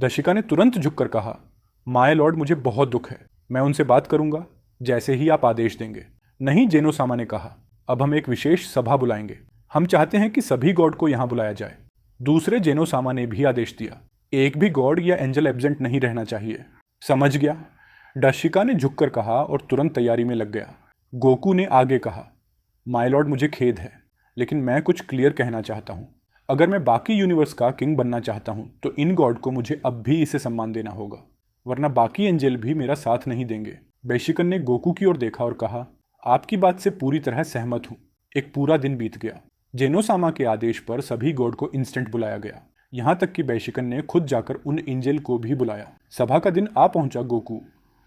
दशिका ने तुरंत झुककर कहा, माय लॉर्ड, मुझे बहुत दुख है, मैं उनसे बात करूंगा जैसे ही आप आदेश देंगे। नहीं, जेनोसामा ने कहा, अब हम एक विशेष सभा बुलाएंगे। हम चाहते हैं कि सभी गॉड को यहां बुलाया जाए। दूसरे जेनोसामा ने भी आदेश दिया, एक भी गॉड या एंजल एब्सेंट नहीं रहना चाहिए। समझ गया, दशिका ने झुककर कहा और तुरंत तैयारी में लग गया। गोकू ने आगे कहा, माय लॉर्ड, मुझे खेद है, लेकिन मैं कुछ क्लियर कहना चाहता हूं। अगर मैं बाकी यूनिवर्स का किंग बनना चाहता हूं तो इन गॉड को मुझे अब भी इसे सम्मान देना होगा, वरना बाकी एंजल भी मेरा साथ नहीं देंगे। बेशिकन ने गोकू की ओर देखा और कहा, आपकी बात से पूरी तरह सहमत हूं। एक पूरा दिन बीत गया। जेनोसामा के आदेश पर सभी गॉड को इंस्टेंट बुलाया गया, यहां तक कि बेशिकन ने खुद जाकर उन एंजल को भी बुलाया। सभा का दिन आ पहुंचा। गोकू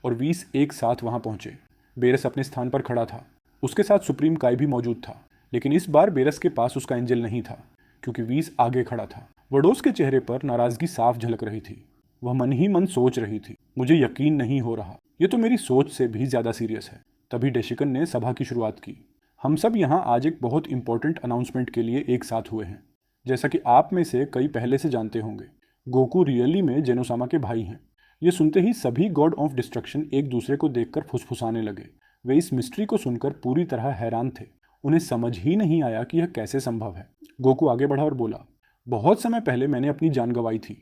और व्हीस एक साथ वहां पहुंचे। बेरस अपने स्थान पर खड़ा था, उसके साथ सुप्रीम काई भी मौजूद था, लेकिन इस बार बेरस के पास उसका एंजल नहीं था क्योंकि व्हीस आगे खड़ा था। वडोस के चेहरे पर नाराजगी साफ झलक रही थी। वह मन ही मन सोच रही थी, मुझे यकीन नहीं हो रहा, ये तो मेरी सोच से भी ज्यादा सीरियस है। तभी डेशिकन ने सभा की शुरुआत की। हम सब यहाँ आज एक बहुत इंपॉर्टेंट अनाउंसमेंट के लिए एक साथ हुए हैं। जैसा कि आप में से कई पहले से जानते होंगे, गोकू रियली में जेनोसामा के भाई हैं। ये सुनते ही सभी गॉड ऑफ डिस्ट्रक्शन एक दूसरे को देखकर फुसफुसाने लगे। वे इस मिस्ट्री को सुनकर पूरी तरह हैरान थे। उन्हें समझ ही नहीं आया कि यह कैसे संभव है। गोकू आगे बढ़ा और बोला, बहुत समय पहले मैंने अपनी जान गंवाई थी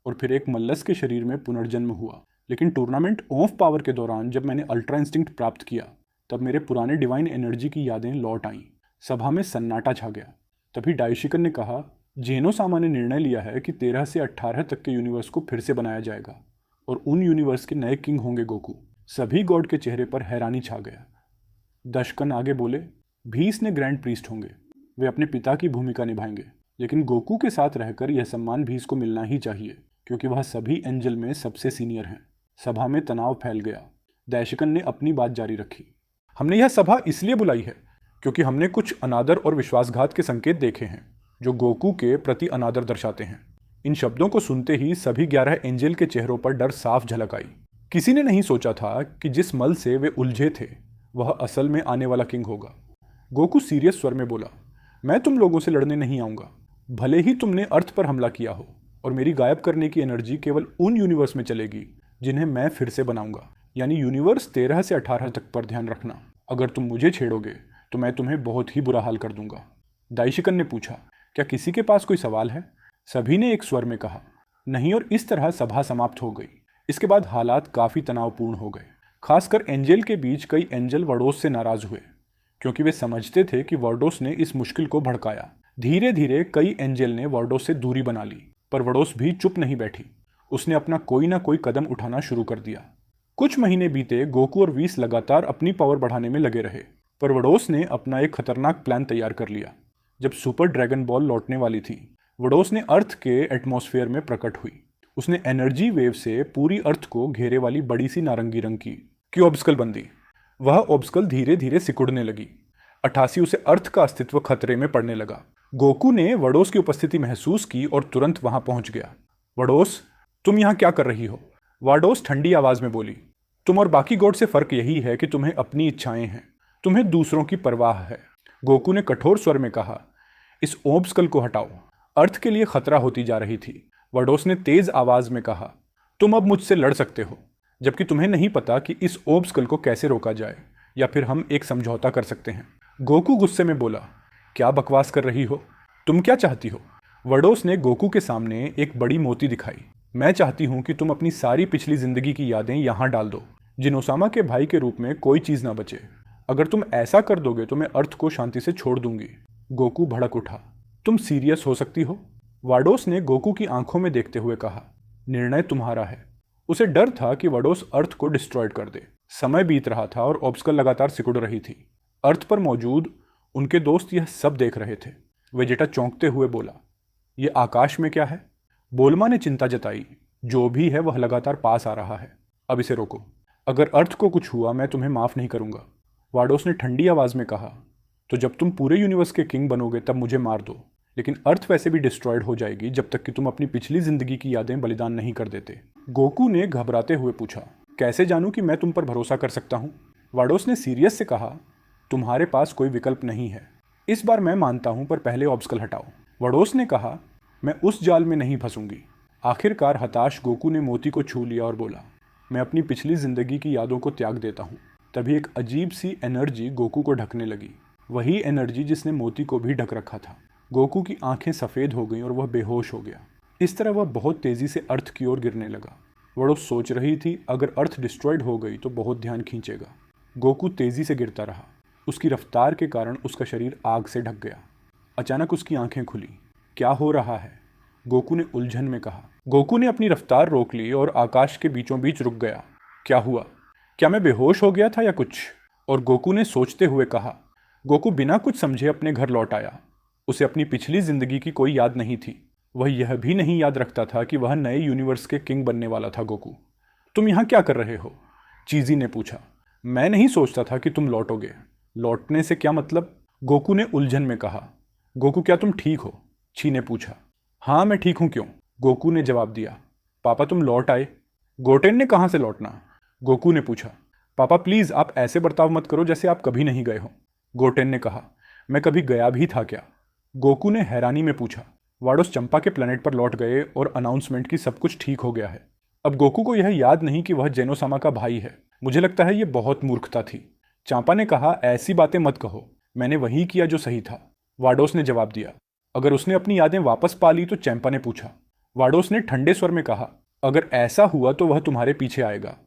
और फिर एक मल्लस के शरीर में पुनर्जन्म हुआ, लेकिन टूर्नामेंट ऑफ पावर के दौरान जब मैंने अल्ट्रा इंस्टिंक्ट प्राप्त किया तब मेरे पुराने डिवाइन एनर्जी की यादें लौट आईं। सभा में सन्नाटा छा गया। तभी डाइशिकन ने कहा, जेनोसामा ने निर्णय लिया है कि 13 से 18 तक के यूनिवर्स को फिर से बनाया जाएगा और उन यूनिवर्स के नए किंग होंगे गोकू। सभी गॉड के चेहरे पर हैरानी छा गया। दशकन आगे बोले, भीस ने ग्रैंड प्रीस्ट होंगे, वे अपने पिता की भूमिका निभाएंगे, लेकिन गोकू के साथ रहकर यह सम्मान भीस को मिलना ही चाहिए क्योंकि वह सभी एंजल में सबसे सीनियर हैं। सभा में तनाव फैल गया। दैशिकन ने अपनी बात जारी रखी, हमने यह सभा इसलिए बुलाई है क्योंकि हमने कुछ अनादर और विश्वासघात के संकेत देखे हैं जो गोकू के प्रति अनादर दर्शाते हैं। इन शब्दों को सुनते ही सभी 11 एंजल के चेहरों पर डर साफ झलक आई। किसी ने नहीं सोचा था कि जिस मल से वे उलझे थे वह असल में आने वाला किंग होगा। गोकू सीरियस स्वर में बोला, मैं तुम लोगों से लड़ने नहीं आऊंगा, भले ही तुमने अर्थ पर हमला किया हो, और मेरी गायब करने की एनर्जी केवल उन यूनिवर्स में चलेगी जिन्हें मैं फिर से बनाऊंगा, यानी यूनिवर्स 13 से 18 तक पर ध्यान रखना। अगर तुम मुझे छेड़ोगे तो मैं तुम्हें बहुत ही बुरा हाल कर दूंगा। दाइशिकन ने पूछा, क्या किसी के पास कोई सवाल है? सभी ने एक स्वर में कहा, नहीं, और इस तरह सभा समाप्त हो गई। इसके बाद हालात काफ़ी तनावपूर्ण हो गए। खासकर एंजल के बीच कई एंजल वर्डोस से नाराज हुए क्योंकि वे समझते थे कि वर्डोस ने इस मुश्किल को भड़काया। धीरे धीरे कई एंजल ने वर्डोस से दूरी बना ली, पर वर्डोस भी चुप नहीं बैठी। उसने अपना कोई ना कोई कदम उठाना शुरू कर दिया। कुछ महीने बीते। गोकू और व्हीस लगातार अपनी पावर बढ़ाने में लगे रहे, पर वर्डोस ने अपना एक खतरनाक प्लान तैयार कर लिया। जब सुपर ड्रैगन बॉल लौटने वाली थी, वर्डोस ने अर्थ के एटमॉस्फेयर में प्रकट हुई। उसने एनर्जी वेव से पूरी अर्थ को घेरे वाली बड़ी सी नारंगी रंग की ऑब्स्कल बन दी। वह ऑब्स्कल धीरे धीरे सिकुड़ने लगी। 88 उसे अर्थ का अस्तित्व खतरे में पड़ने लगा। गोकू ने वर्डोस की उपस्थिति महसूस की और तुरंत वहां पहुंच गया। वर्डोस, तुम यहां क्या कर रही हो? वर्डोस ठंडी आवाज में बोली, तुम और बाकी गॉड से फर्क यही है कि तुम्हें अपनी इच्छाएं हैं, तुम्हें दूसरों की परवाह है। गोकू ने कठोर स्वर में कहा, इस ऑब्स्कल को हटाओ, अर्थ के लिए खतरा होती जा रही थी। वर्डोस ने तेज आवाज में कहा, तुम अब मुझसे लड़ सकते हो, जबकि तुम्हें नहीं पता कि इस ऑब्स्कल को कैसे रोका जाए, या फिर हम एक समझौता कर सकते हैं। गोकू गुस्से में बोला, क्या बकवास कर रही हो? तुम क्या चाहती हो? वर्डोस ने गोकू के सामने एक बड़ी मोती दिखाई। मैं चाहती हूं कि तुम अपनी सारी पिछली जिंदगी की यादें यहां डाल दो। जिनोसामा के भाई के रूप में कोई चीज ना बचे। अगर तुम ऐसा कर दोगे तो मैं अर्थ को शांति से छोड़ दूंगी। गोकू भड़क उठा, तुम सीरियस हो सकती हो? वाडोस ने गोकू की आंखों में देखते हुए कहा, निर्णय तुम्हारा है। उसे डर था कि वाडोस अर्थ को डिस्ट्रॉयड कर दे। समय बीत रहा था और ऑब्स्कल लगातार सिकुड़ रही थी। अर्थ पर मौजूद उनके दोस्त यह सब देख रहे थे। वेजेटा चौंकते हुए बोला, यह आकाश में क्या है? बोल्मा ने चिंता जताई, जो भी है वह लगातार पास आ रहा है, अब इसे रोको। अगर अर्थ को कुछ हुआ मैं तुम्हें माफ नहीं करूंगा। वाडोस ने ठंडी आवाज में कहा, तो जब तुम पूरे यूनिवर्स के किंग बनोगे तब मुझे मार दो, लेकिन अर्थ वैसे भी डिस्ट्रॉयड हो जाएगी जब तक कि तुम अपनी पिछली जिंदगी की यादें बलिदान नहीं कर देते। गोकू ने घबराते हुए पूछा, कैसे जानूं कि मैं तुम पर भरोसा कर सकता हूं? वाडोस ने सीरियस से कहा, तुम्हारे पास कोई विकल्प नहीं है। इस बार मैं मानता हूं, पर पहले ऑब्स्कल हटाओ। वाडोस ने कहा, मैं उस जाल में नहीं फंसूंगी। आखिरकार हताश गोकू ने मोती को छू लिया और बोला, मैं अपनी पिछली जिंदगी की यादों को त्याग देता हूँ। तभी एक अजीब सी एनर्जी गोकू को ढकने लगी, वही एनर्जी जिसने मोती को भी ढक रखा था। गोकू की आंखें सफ़ेद हो गईं और वह बेहोश हो गया। इस तरह वह बहुत तेज़ी से अर्थ की ओर गिरने लगा। वडोस सोच रही थी, अगर अर्थ डिस्ट्रॉयड हो गई तो बहुत ध्यान खींचेगा। गोकू तेज़ी से गिरता रहा। उसकी रफ्तार के कारण उसका शरीर आग से ढक गया। अचानक उसकी आंखें खुली। क्या हो रहा है? गोकू ने उलझन में कहा। गोकू ने अपनी रफ्तार रोक ली और आकाश के बीचों बीच रुक गया। क्या हुआ? क्या मैं बेहोश हो गया था या कुछ? और गोकू ने सोचते हुए कहा। गोकू बिना कुछ समझे अपने घर लौट आया। उसे अपनी पिछली जिंदगी की कोई याद नहीं थी। वह यह भी नहीं याद रखता था कि वह नए यूनिवर्स के किंग बनने वाला था। गोकू, तुम यहाँ क्या कर रहे हो? चीजी ने पूछा। मैं नहीं सोचता था कि तुम लौटोगे। लौटने से क्या मतलब? गोकू ने उलझन में कहा। गोकू, क्या तुम ठीक हो? ची ने पूछा। हाँ मैं ठीक हूँ। क्यों? गोकू ने जवाब दिया। पापा तुम लौट आए। गोटेन ने कहाँ से लौटना? गोकू ने पूछा। पापा प्लीज़ आप ऐसे बर्ताव मत करो जैसे आप कभी नहीं गए हो। गोटेन ने कहा। मैं कभी गया भी था क्या? गोकू ने हैरानी में पूछा। वाडोस चंपा के प्लेनेट पर लौट गए और अनाउंसमेंट की सब कुछ ठीक हो गया है। अब गोकू को यह याद नहीं कि वह जेनोसामा का भाई है। मुझे लगता है यह बहुत मूर्खता थी। चांपा ने कहा, ऐसी बातें मत कहो, मैंने वही किया जो सही था। वाडोस ने जवाब दिया। अगर उसने अपनी यादें वापस पा ली तो? चैंपा ने पूछा। वाडोस ने ठंडे स्वर में कहा, अगर ऐसा हुआ तो वह तुम्हारे पीछे आएगा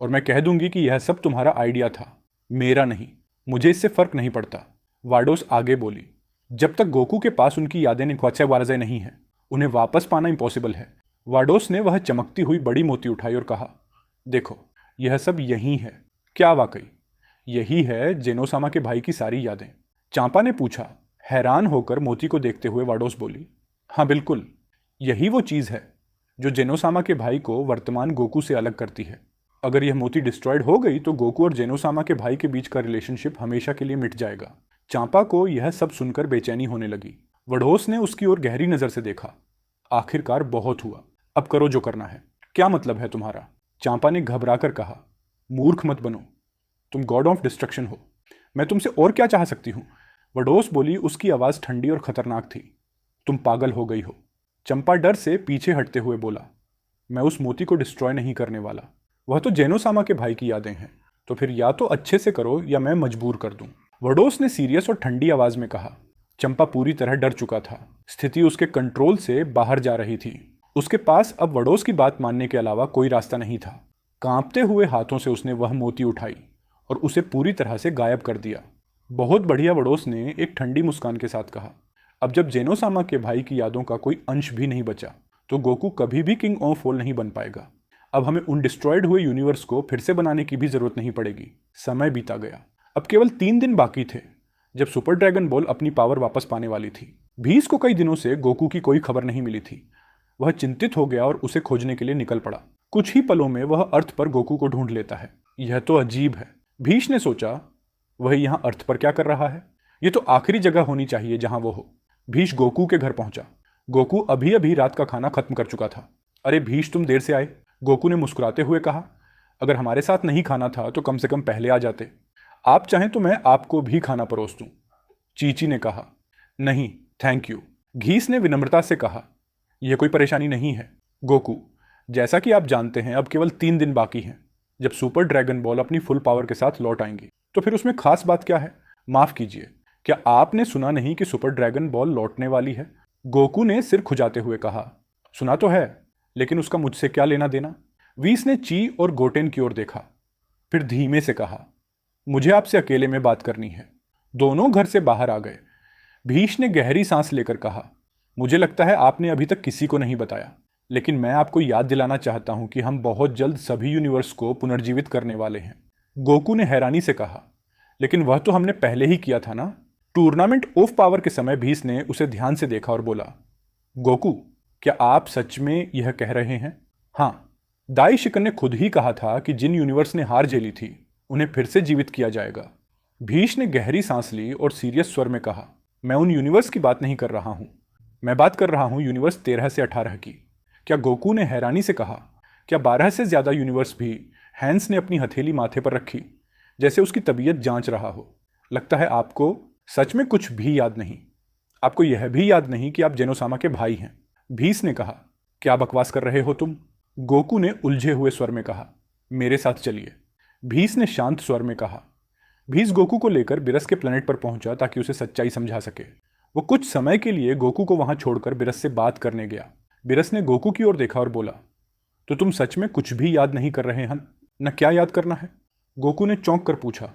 और मैं कह दूंगी कि यह सब तुम्हारा आइडिया था, मेरा नहीं। मुझे इससे फर्क नहीं पड़ता। वाडोस आगे बोली। जब तक गोकू के पास उनकी यादें वारजे नहीं है, उन्हें वापस पाना इम्पॉसिबल है। वाडोस ने वह चमकती हुई बड़ी मोती उठाई और कहा, देखो यह सब यही है। क्या वाकई यही है जेनोसामा के भाई की सारी यादें? चांपा ने पूछा। हैरान होकर मोती को देखते हुए वाडोस बोली, हाँ बिल्कुल, यही वो चीज़ है जो जेनोसामा के भाई को वर्तमान गोकू से अलग करती है। अगर यह मोती डिस्ट्रॉयड हो गई तो गोकू और जेनोसामा के भाई के बीच का रिलेशनशिप हमेशा के लिए मिट जाएगा। चांपा को यह सब सुनकर बेचैनी होने लगी। वडोस ने उसकी ओर गहरी नज़र से देखा। आखिरकार बहुत हुआ, अब करो जो करना है। क्या मतलब है तुम्हारा? चांपा ने घबराकर कहा। मूर्ख मत बनो, तुम गॉड ऑफ डिस्ट्रक्शन हो। मैं तुमसे और क्या चाह सकती हूँ? वडोस बोली। उसकी आवाज़ ठंडी और खतरनाक थी। तुम पागल हो गई हो। चंपा डर से पीछे हटते हुए बोला, मैं उस मोती को डिस्ट्रॉय नहीं करने वाला। वह तो जेनोसामा के भाई की यादें हैं। तो फिर या तो अच्छे से करो या मैं मजबूर कर दूं। वडोस ने सीरियस और ठंडी आवाज में कहा। चंपा पूरी तरह डर चुका था। स्थिति उसके कंट्रोल से बाहर जा रही थी। उसके पास अब वडोस की बात मानने के अलावा कोई रास्ता नहीं था। कांपते हुए हाथों से उसने वह मोती उठाई और उसे पूरी तरह से गायब कर दिया। बहुत बढ़िया, वडोस ने एक ठंडी मुस्कान के साथ कहा। अब जब जेनोसामा के भाई की यादों का कोई अंश भी नहीं बचा तो गोकू कभी भी किंग ऑफ ऑल नहीं बन पाएगा। अब हमें उन डिस्ट्रॉयड हुए यूनिवर्स को फिर से बनाने की भी जरूरत नहीं पड़ेगी। समय बीता गया। अब केवल 3 दिन बाकी थे जब सुपर ड्रैगन बॉल अपनी पावर वापस पाने वाली थी। भीस को कई दिनों से गोकू की कोई खबर नहीं मिली थी। वह चिंतित हो गया और उसे खोजने के लिए निकल पड़ा। कुछ ही पलों में वह अर्थ पर गोकू को ढूंढ लेता है। यह तो अजीब है, भीष ने सोचा। वह यहाँ अर्थ पर क्या कर रहा है? यह तो आखिरी जगह होनी चाहिए जहां वो हो। भीष गोकू के घर पहुंचा। गोकू अभी अभी रात का खाना खत्म कर चुका था। अरे भीष, तुम देर से आए, गोकू ने मुस्कुराते हुए कहा। अगर हमारे साथ नहीं खाना था तो कम से कम पहले आ जाते। आप चाहें तो मैं आपको भी खाना परोस दूं। चीची ने कहा। नहीं थैंक यू, घीस ने विनम्रता से कहा। यह कोई परेशानी नहीं है गोकू। जैसा कि आप जानते हैं अब केवल 3 दिन बाकी हैं। जब सुपर ड्रैगन बॉल अपनी फुल पावर के साथ लौट आएंगी तो फिर उसमें खास बात क्या है? माफ कीजिए, क्या आपने सुना नहीं कि सुपर ड्रैगन बॉल लौटने वाली है? गोकू ने सिर खुजाते हुए कहा। सुना तो है, लेकिन उसका मुझसे क्या लेना देना? वीस ने ची और गोटेन की ओर देखा, फिर धीमे से कहा, मुझे आपसे अकेले में बात करनी है। दोनों घर से बाहर आ गए। भीष ने गहरी सांस लेकर कहा, मुझे लगता है आपने अभी तक किसी को नहीं बताया, लेकिन मैं आपको याद दिलाना चाहता हूं कि हम बहुत जल्द सभी यूनिवर्स को पुनर्जीवित करने वाले हैं। गोकू ने हैरानी से कहा, लेकिन वह तो हमने पहले ही किया था ना? टूर्नामेंट ऑफ पावर के समय भीष ने उसे ध्यान से देखा और बोला, गोकू क्या आप सच में यह कह रहे हैं? हाँ, दाई शिकन ने खुद ही कहा था कि जिन यूनिवर्स ने हार झेली थी उन्हें फिर से जीवित किया जाएगा। भीष ने गहरी सांस ली और सीरियस स्वर में कहा, मैं उन यूनिवर्स की बात नहीं कर रहा हूं, मैं बात कर रहा हूं यूनिवर्स 13 से 18 की। क्या? गोकू ने हैरानी से कहा। क्या 12 से ज्यादा यूनिवर्स भी? हैंस ने अपनी हथेली माथे पर रखी, जैसे उसकी तबीयत जांच रहा हो। लगता है आपको सच में कुछ भी याद नहीं। आपको यह भी याद नहीं कि आप जेनोसामा के भाई हैं। भीस ने कहा। क्या बकवास कर रहे हो तुम? गोकू ने उलझे हुए स्वर में कहा। मेरे साथ चलिए, भीस ने शांत स्वर में कहा। भीस गोकू को लेकर बिरस के प्लेनेट पर पहुंचा ताकि उसे सच्चाई समझा सके। वो कुछ समय के लिए गोकू को वहां छोड़कर बिरस से बात करने गया। बिरस ने गोकू की ओर देखा और बोला, तो तुम सच में कुछ भी याद नहीं कर रहे हैं न? क्या याद करना है? गोकू ने चौंक कर पूछा।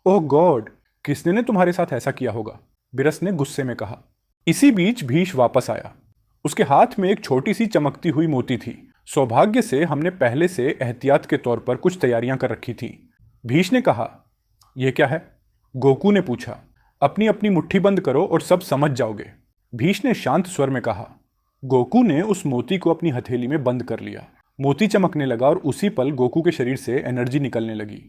ओह गॉड, किसने ने तुम्हारे साथ ऐसा किया होगा? बिरस ने गुस्से में कहा। इसी बीच भीष वापस आया। उसके हाथ में एक छोटी सी चमकती हुई मोती थी। सौभाग्य से हमने पहले से एहतियात के तौर पर कुछ तैयारियां कर रखी थी। भीष ने कहा। यह क्या है? गोकू ने पूछा। अपनी अपनी मुट्ठी बंद करो और सब समझ जाओगे, भीष ने शांत स्वर में कहा। गोकू ने उस मोती को अपनी हथेली में बंद कर लिया। मोती चमकने लगा और उसी पल गोकू के शरीर से एनर्जी निकलने लगी।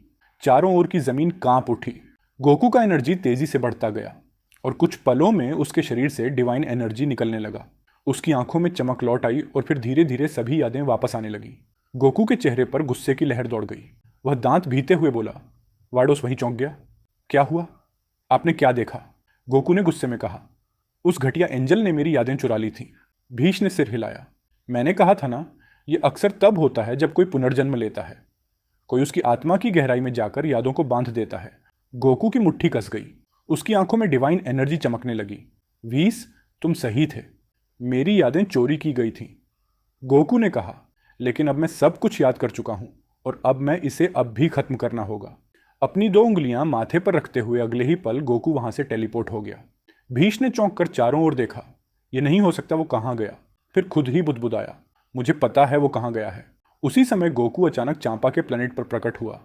चारों ओर की जमीन कांप उठी। गोकू का एनर्जी तेजी से बढ़ता गया और कुछ पलों में उसके शरीर से डिवाइन एनर्जी निकलने लगा। उसकी आंखों में चमक लौट आई और फिर धीरे धीरे सभी यादें वापस आने लगी। गोकू के चेहरे पर गुस्से की लहर दौड़ गई। वह दांत भीते हुए बोला। वाडोस वहीं चौंक गया। क्या हुआ? आपने क्या देखा? गोकू ने गुस्से में कहा। उस घटिया एंजल ने मेरी यादें चुरा ली थी। भीष ने सिर हिलाया। मैंने कहा था ना, यह अक्सर तब होता है जब कोई पुनर्जन्म लेता है। कोई उसकी आत्मा की गहराई में जाकर यादों को बांध देता है। गोकू की मुट्ठी कस गई। उसकी आंखों में डिवाइन एनर्जी चमकने लगी। वीस, तुम सही थे, मेरी यादें चोरी की गई थीं, गोकू ने कहा। लेकिन अब मैं सब कुछ याद कर चुका हूं और अब मैं इसे अब भी खत्म करना होगा। अपनी 2 उंगलियां माथे पर रखते हुए अगले ही पल गोकू वहां से टेलीपोर्ट हो गया। भीष ने चौंक कर चारों ओर देखा। यह नहीं हो सकता, वो कहाँ गया? फिर खुद ही बुदबुदाया। मुझे पता है वो कहाँ गया है। उसी समय गोकू अचानक चांपा के प्लेनेट पर प्रकट हुआ।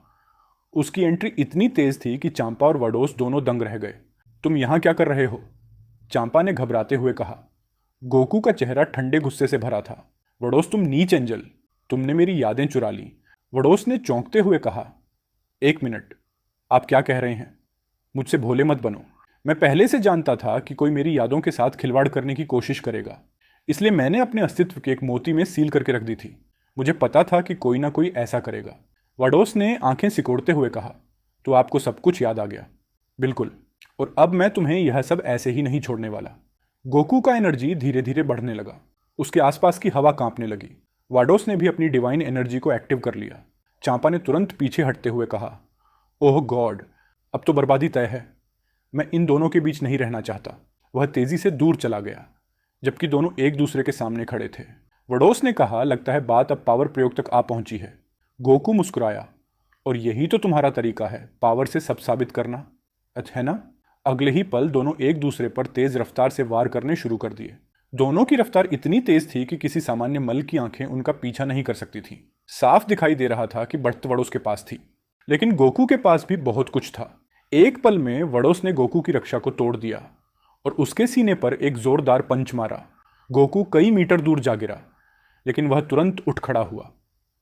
उसकी एंट्री इतनी तेज थी कि चांपा और वाडोस दोनों दंग रह गए। तुम यहां क्या कर रहे हो? चांपा ने घबराते हुए कहा। गोकू का चेहरा ठंडे गुस्से से भरा था। वडोस, तुम नीच एंजल, तुमने मेरी यादें चुरा ली। वडोस ने चौंकते हुए कहा। 1 मिनट, आप क्या कह रहे हैं? मुझसे भोले मत बनो। मैं पहले से जानता था कि कोई मेरी यादों के साथ खिलवाड़ करने की कोशिश करेगा, इसलिए मैंने अपने अस्तित्व के एक मोती में सील करके रख दी थी। मुझे पता था कि कोई ना कोई ऐसा करेगा। वडोस ने आंखें सिकोड़ते हुए कहा। तो आपको सब कुछ याद आ गया? बिल्कुल, और अब मैं तुम्हें यह सब ऐसे ही नहीं छोड़ने वाला। गोकू का एनर्जी धीरे धीरे बढ़ने लगा। उसके आसपास की हवा कांपने लगी। वाडोस ने भी अपनी डिवाइन एनर्जी को एक्टिव कर लिया। चांपा ने तुरंत पीछे हटते हुए कहा। ओह गॉड, अब तो बर्बादी तय है। मैं इन दोनों के बीच नहीं रहना चाहता। वह तेजी से दूर चला गया, जबकि दोनों एक दूसरे के सामने खड़े थे। वडोस ने कहा, लगता है बात अब पावर प्रयोग तक आ पहुंची है। गोकू मुस्कुराया। और यही तो तुम्हारा तरीका है, पावर से सब साबित करना, अच्छा है ना? अगले ही पल दोनों एक दूसरे पर तेज रफ्तार से वार करने शुरू कर दिए। दोनों की रफ्तार इतनी तेज थी कि किसी सामान्य मल की आंखें उनका पीछा नहीं कर सकती थीं। साफ दिखाई दे रहा था कि बढ़त वडोस के पास थी, लेकिन गोकू के पास भी बहुत कुछ था। एक पल में वडोस ने गोकू की रक्षा को तोड़ दिया और उसके सीने पर एक जोरदार पंच मारा। गोकू कई मीटर दूर जा गिरा, लेकिन वह तुरंत उठ खड़ा हुआ।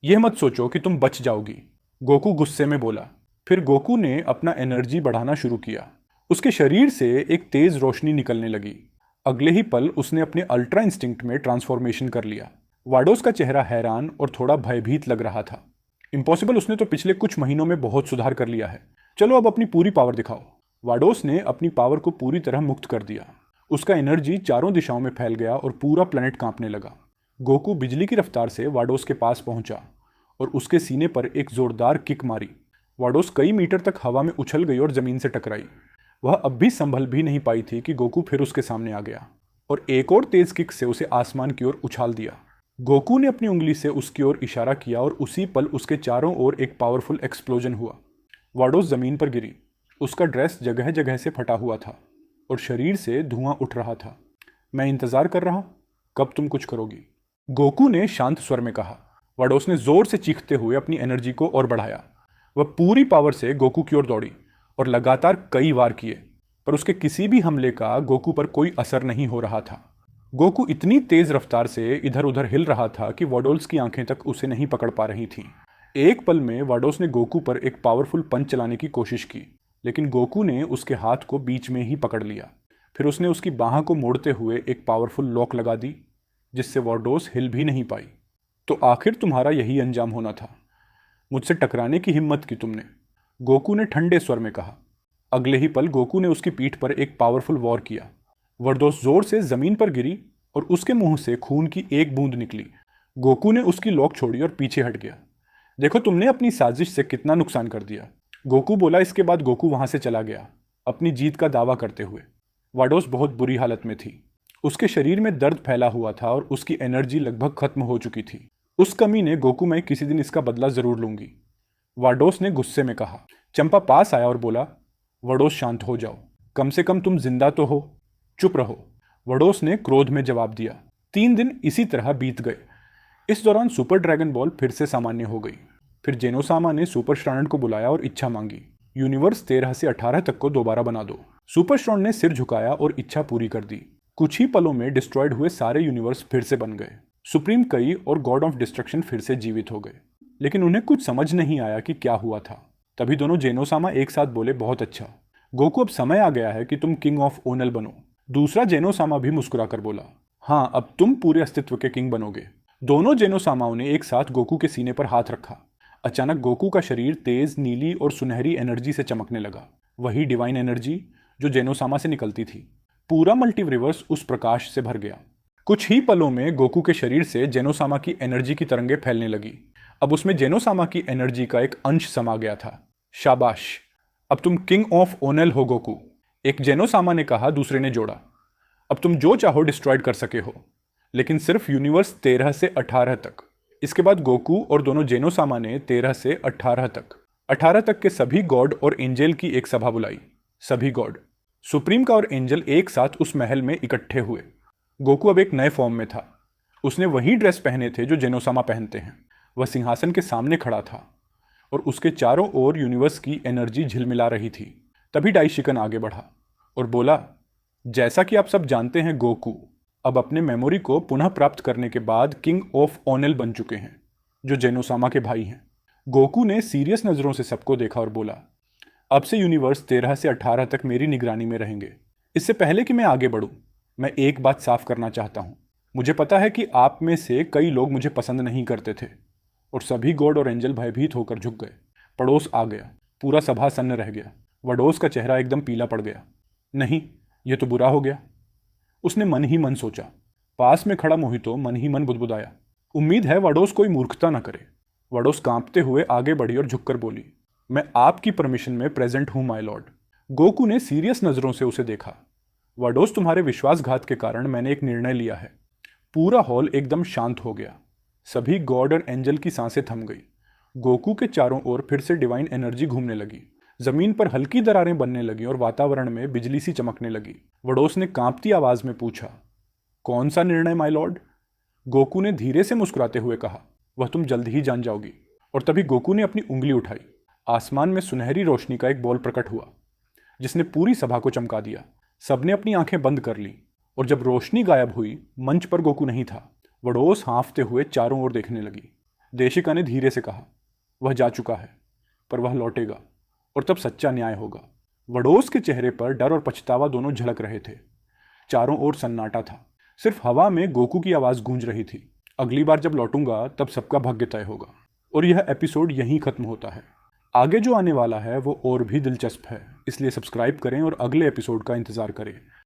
यह मत सोचो कि तुम बच जाओगी, गोकू गुस्से में बोला। फिर गोकू ने अपना एनर्जी बढ़ाना शुरू किया। उसके शरीर से एक तेज रोशनी निकलने लगी। अगले ही पल उसने अपने अल्ट्रा इंस्टिंक्ट में ट्रांसफॉर्मेशन कर लिया। वाडोस का चेहरा हैरान और थोड़ा भयभीत लग रहा था। इम्पॉसिबल, उसने तो पिछले कुछ महीनों में बहुत सुधार कर लिया है। चलो अब अपनी पूरी पावर दिखाओ। वाडोस ने अपनी पावर को पूरी तरह मुक्त कर दिया। उसका एनर्जी चारों दिशाओं में फैल गया और पूरा प्लेनेट कांपने लगा। गोकू बिजली की रफ्तार से वाडोस के पास पहुंचा और उसके सीने पर एक जोरदार किक मारी। वाडोस कई मीटर तक हवा में उछल गई और जमीन से टकराई। वह अब भी संभल भी नहीं पाई थी कि गोकू फिर उसके सामने आ गया और एक और तेज किक से उसे आसमान की ओर उछाल दिया। गोकू ने अपनी उंगली से उसकी ओर इशारा किया और उसी पल उसके चारों ओर एक पावरफुल एक्सप्लोजन हुआ। वाडोस जमीन पर गिरी। उसका ड्रेस जगह जगह से फटा हुआ था और शरीर से धुआं उठ रहा था। मैं इंतजार कर रहा, कब तुम कुछ करोगी, गोकू ने शांत स्वर में कहा। वाडोस ने जोर से चीखते हुए अपनी एनर्जी को और बढ़ाया। वह पूरी पावर से गोकू की ओर दौड़ी और लगातार कई वार किए, पर उसके किसी भी हमले का गोकू पर कोई असर नहीं हो रहा था। गोकू इतनी तेज रफ्तार से इधर उधर हिल रहा था कि वाडोस की आंखें तक उसे नहीं पकड़ पा रही थीं। एक पल में वाडोस ने गोकू पर एक पावरफुल पंच चलाने की कोशिश की, लेकिन गोकू ने उसके हाथ को बीच में ही पकड़ लिया। फिर उसने उसकी बाह को मोड़ते हुए एक पावरफुल लॉक लगा दी, जिससे वाडोस हिल भी नहीं पाई। तो आखिर तुम्हारा यही अंजाम होना था, मुझसे टकराने की हिम्मत की तुमने, गोकू ने ठंडे स्वर में कहा। अगले ही पल गोकू ने उसकी पीठ पर एक पावरफुल वॉर किया। वाडोस जोर से जमीन पर गिरी और उसके मुंह से खून की एक बूंद निकली। गोकू ने उसकी लॉक छोड़ी और पीछे हट गया। देखो तुमने अपनी साजिश से कितना नुकसान कर दिया, गोकू बोला। इसके बाद गोकू वहां से चला गया, अपनी जीत का दावा करते हुए। वाडोस बहुत बुरी हालत में थी। उसके शरीर में दर्द फैला हुआ था और उसकी एनर्जी लगभग खत्म हो चुकी थी। उस कमी ने गोकू, मैं किसी दिन इसका बदला जरूर लूंगी, वाडोस ने गुस्से में कहा। चंपा पास आया और बोला, वाडोस शांत हो जाओ, कम से कम तुम जिंदा तो हो। चुप रहो, वाडोस ने क्रोध में जवाब दिया। 3 दिन इसी तरह बीत गए। इस दौरान सुपर ड्रैगन बॉल फिर से सामान्य हो गई। फिर जेनोसामा ने सुपर स्ट्रॉन्ड को बुलाया और इच्छा मांगी, यूनिवर्स 13 से 18 तक को दोबारा बना दो। सुपर स्ट्रॉन्ड ने सिर झुकाया और इच्छा पूरी कर दी। कुछ ही पलों में डिस्ट्रॉयड हुए सारे यूनिवर्स फिर से बन गए। सुप्रीम कई और गॉड ऑफ डिस्ट्रक्शन फिर से जीवित हो गए, लेकिन उन्हें कुछ समझ नहीं आया कि क्या हुआ था। तभी दोनों जेनोसामा एक साथ बोले, बहुत अच्छा गोकू, अब समय आ गया है कि तुम किंग ऑफ ओनल बनो। दूसरा जेनोसामा भी मुस्कुराकर बोला, हाँ अब तुम पूरे अस्तित्व के किंग बनोगे। दोनों जेनोसामाओं ने एक साथ गोकू के सीने पर हाथ रखा। अचानक गोकू का शरीर तेज नीली और सुनहरी एनर्जी से चमकने लगा, वही डिवाइन एनर्जी जो जेनोसामा से निकलती थी। पूरा मल्टीवर्स उस प्रकाश से भर गया। कुछ ही पलों में गोकू के शरीर से जेनोसामा की एनर्जी की तरंगें फैलने लगी। अब उसमें जेनोसामा की एनर्जी का एक अंश समा गया था। शाबाश, अब तुम किंग ऑफ ओनल हो गोकू, एक जेनोसामा ने कहा। दूसरे ने जोड़ा, अब तुम जो चाहो डिस्ट्रॉयड कर सके हो, लेकिन सिर्फ यूनिवर्स 13 से 18 तक। इसके बाद गोकू और दोनों जेनोसामा ने 13 से 18 तक के सभी गॉड और एंजल की एक सभा बुलाई। सभी गॉड, सुप्रीम का और एंजल एक साथ उस महल में इकट्ठे हुए। गोकू अब एक नए फॉर्म में था। उसने वही ड्रेस पहने थे जो जेनोसामा पहनते हैं। वह सिंहासन के सामने खड़ा था और उसके चारों ओर यूनिवर्स की एनर्जी झिलमिला रही थी। तभी डाइशिकन आगे बढ़ा और बोला, जैसा कि आप सब जानते हैं गोकू अब अपने मेमोरी को पुनः प्राप्त करने के बाद किंग ऑफ ओनल बन चुके हैं, जो जेनोसामा के भाई हैं। गोकू ने सीरियस नज़रों से सबको देखा और बोला, अब से यूनिवर्स 13 से 18 तक मेरी निगरानी में रहेंगे। इससे पहले कि मैं आगे बढ़ूं, मैं एक बात साफ करना चाहता हूं। मुझे पता है कि आप में से कई लोग मुझे पसंद नहीं करते थे। और सभी गॉड और एंजल भयभीत होकर झुक गए। पड़ोस आ गया, पूरा सभा सन्न रह गया। वाडोस का चेहरा एकदम पीला पड़ गया। नहीं, यह तो बुरा हो गया, उसने मन ही मन सोचा। पास में खड़ा मोहितो मन ही मन बुदबुदाया, उम्मीद है वाडोस कोई मूर्खता न करे। वाडोस कांपते हुए आगे बढ़ी और झुककर बोली, मैं आपकी परमिशन में प्रेजेंट हूं माय लॉर्ड। गोकू ने सीरियस नजरों से उसे देखा। वाडोस, तुम्हारे विश्वासघात के कारण मैंने एक निर्णय लिया है। पूरा हॉल एकदम शांत हो गया। सभी गॉड और एंजल की सांसें थम गई। गोकू के चारों ओर फिर से डिवाइन एनर्जी घूमने लगी। जमीन पर हल्की दरारें बनने लगी और वातावरण में बिजली सी चमकने लगी। वाडोस ने कांपती आवाज में पूछा, कौन सा निर्णय माय लॉर्ड? गोकू ने धीरे से मुस्कुराते हुए कहा, वह तुम जल्द ही जान जाओगी। और तभी गोकू ने अपनी उंगली उठाई। आसमान में सुनहरी रोशनी का एक बॉल प्रकट हुआ, जिसने पूरी सभा को चमका दिया। सबने अपनी आंखें बंद कर ली और जब रोशनी गायब हुई, मंच पर गोकू नहीं था। वाडोस हाँफते हुए चारों ओर देखने लगी। देशिका ने धीरे से कहा, वह जा चुका है, पर वह लौटेगा और तब सच्चा न्याय होगा। वाडोस के चेहरे पर डर और पछतावा दोनों झलक रहे थे। चारों ओर सन्नाटा था, सिर्फ हवा में गोकू की आवाज गूंज रही थी, अगली बार जब लौटूंगा तब सबका भाग्य तय होगा। और यह एपिसोड यहीं खत्म होता है। आगे जो आने वाला है वो और भी दिलचस्प है, इसलिए सब्सक्राइब करें और अगले एपिसोड का इंतजार करें।